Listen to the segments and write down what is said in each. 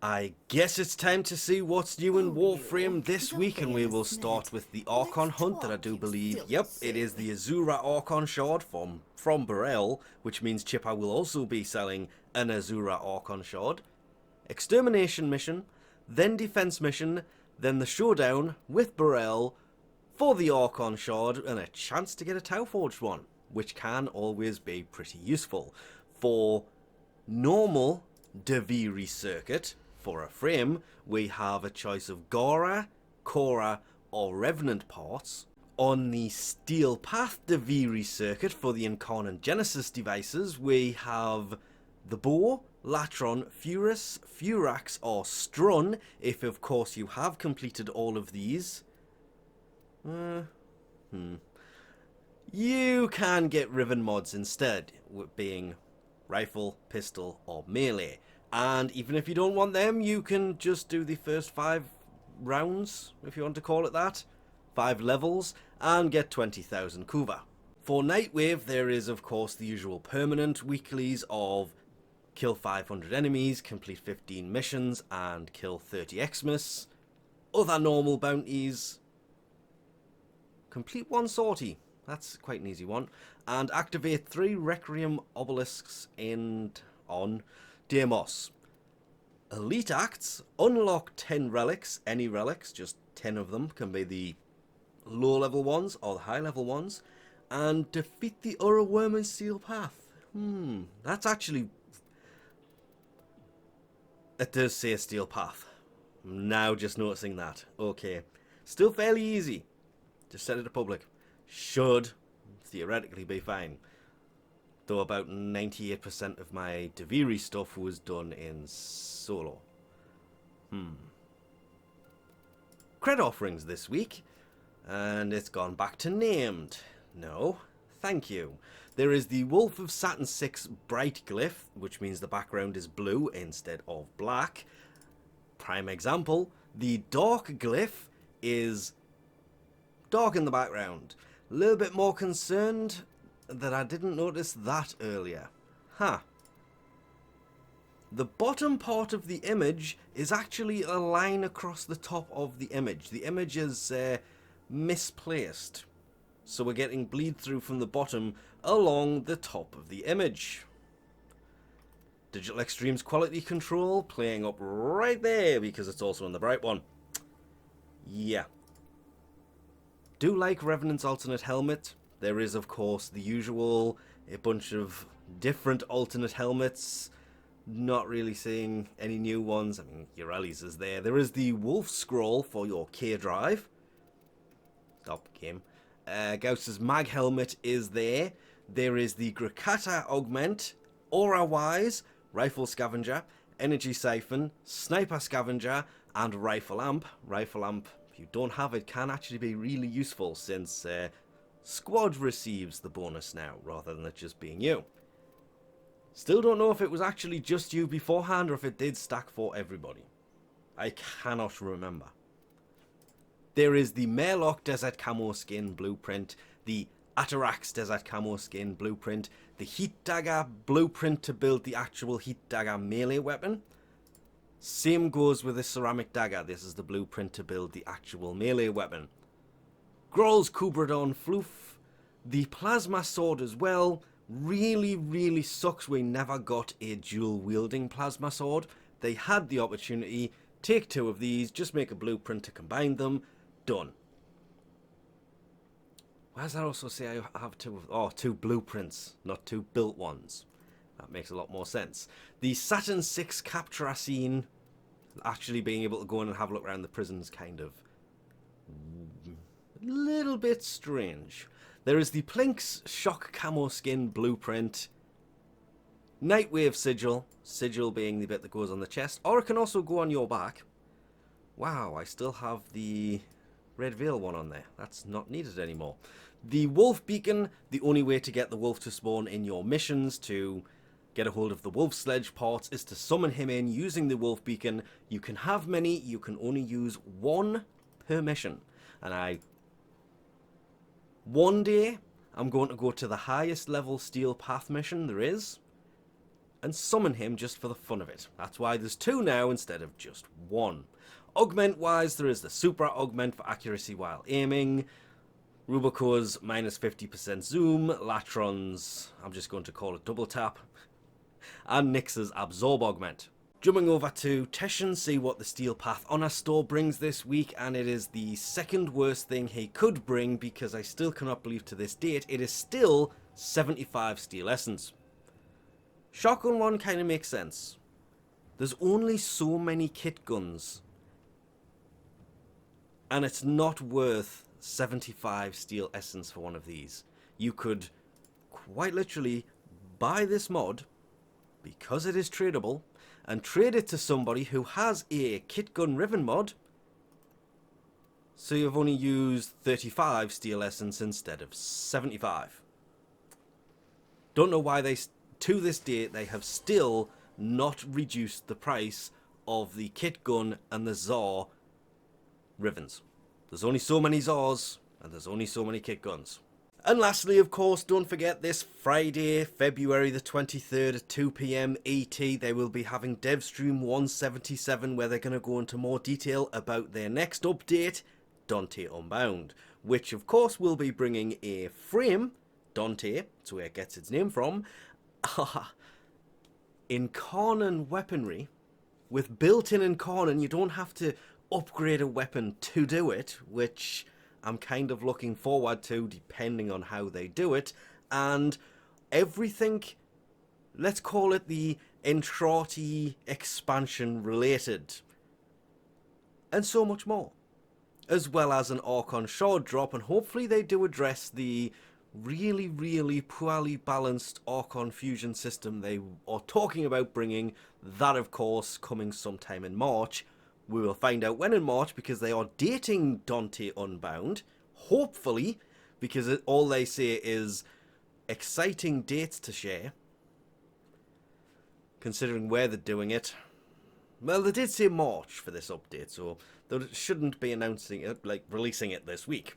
I guess it's time to see what's new in Warframe this week, and we will start with the Archon hunt that I do believe, yep, it is the Azura Archon Shard from Burrell, which means Chippa will also be selling an Azura Archon Shard. Extermination mission, then defense mission, then the showdown with Burrell for the Archon Shard, and a chance to get a Tau Forged one, which can always be pretty useful. For normal Duviri circuit, for a frame, we have a choice of Gora, Korra, or Revenant parts. On the Steel Path Duviri circuit for the Incarnate Genesis devices, we have the Bow, Latron, Furus, Furax, or Strun, if of course you have completed all of these. You can get Riven mods instead, being Rifle, Pistol, or Melee. And even if you don't want them, you can just do the first 5 rounds, if you want to call it that. 5 levels, and get 20,000 Kuva. For Nightwave, there is of course the usual permanent weeklies of kill 500 enemies, complete 15 missions, and kill 30 Xmas. Other normal bounties, complete 1 sortie, that's quite an easy one, and activate 3 Requiem obelisks on Deimos. Elite acts, unlock 10 relics, any relics, just 10 of them, can be the low level ones or the high level ones, and defeat the Worm and Steel Path. That's actually, it does say Steel Path. I'm now just noticing that. Okay, still fairly easy. Just set it to public. Should theoretically be fine. Though about 98% of my Duviri stuff was done in solo. Cred offerings this week. And it's gone back to named. No, thank you. There is the Wolf of Saturn 6 Bright Glyph, which means the background is blue instead of black. Prime example, the Dark Glyph is dark in the background. A little bit more concerned that I didn't notice that earlier. The bottom part of the image is actually a line across the top of the image. The image is misplaced. So we're getting bleed through from the bottom along the top of the image. Digital Extremes quality control playing up right there because it's also in the bright one. Yeah. Do like Revenant's alternate helmet. There is, of course, the usual, a bunch of different alternate helmets. Not really seeing any new ones. I mean, Ureli's is there. There is the Wolf Scroll for your K drive. Stop game. Gauss's Mag helmet is there. There is the Grakata Augment, Aura Wise, Rifle Scavenger, Energy Siphon, Sniper Scavenger, and Rifle Amp. Rifle Amp, if you don't have it, can actually be really useful since Squad receives the bonus now, rather than it just being you. Still don't know if it was actually just you beforehand, or if it did stack for everybody. I cannot remember. There is the Merlock Desert Camo Skin Blueprint, the Atarax Desert Camo Skin Blueprint, the Heat Dagger Blueprint to build the actual Heat Dagger melee weapon. Same goes with the Ceramic Dagger. This is the blueprint to build the actual melee weapon. Grohl's Kubradon Floof, the Plasma Sword as well. Really sucks we never got a dual wielding Plasma Sword. They had the opportunity. Take 2 of these, just make a blueprint to combine them. Done. Why does that also say I have 2 blueprints, not 2 built ones? That makes a lot more sense. The Saturn 6 Capturacine, actually being able to go in and have a look around the prison's kind of a little bit strange. There is the Plink's Shock Camo Skin Blueprint, Nightwave Sigil, Sigil being the bit that goes on the chest, or it can also go on your back. Wow, I still have the Red Veil one on there. That's not needed anymore. The Wolf Beacon, the only way to get the wolf to spawn in your missions to get a hold of the wolf sledge parts is to summon him in using the Wolf Beacon. You can have many, you can only use 1 per mission. And one day, I'm going to go to the highest level Steel Path mission there is, and summon him just for the fun of it. That's why there's 2 now instead of just 1. Augment wise, there is the Super Augment for accuracy while aiming, Rubico's minus 50% zoom, Latron's, I'm just going to call it double tap, and Nyx's Absorb Augment. Jumping over to Teshin, see what the Steel Path Honor Store brings this week, and it is the second worst thing he could bring, because I still cannot believe to this date it is still 75 Steel Essence. Shotgun one kind of makes sense. There's only so many kit guns, and it's not worth 75 Steel Essence for one of these. You could quite literally buy this mod, because it is tradable, and trade it to somebody who has a kit gun Riven mod, so you've only used 35 Steel Essence instead of 75. Don't know why to this date, they have still not reduced the price of the kit gun and the Zor Rivens. There's only so many Zors, and there's only so many kit guns. And lastly, of course, don't forget this Friday, February the 23rd at 2 PM ET, they will be having Devstream 177, where they're going to go into more detail about their next update, Dante Unbound, which of course will be bringing a frame, Dante, that's where it gets its name from, Incarnon weaponry, with built-in Incarnon. You don't have to upgrade a weapon to do it, which I'm kind of looking forward to, depending on how they do it, and everything, let's call it the Entrati expansion related, and so much more, as well as an Aron Shard drop, and hopefully they do address the really poorly balanced Aron fusion system they are talking about bringing. That of course coming sometime in March. We will find out when in March, because they are dating Dante Unbound, hopefully, because all they say is exciting dates to share, considering where they're doing it. Well, they did say March for this update, so they shouldn't be announcing it, like releasing it this week.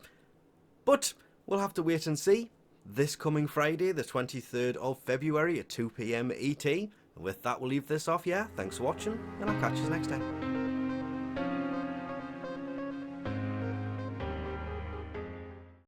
But we'll have to wait and see. This coming Friday, the 23rd of February at 2 PM ET. And with that, we'll leave this off. Yeah, thanks for watching, and I'll catch you next time.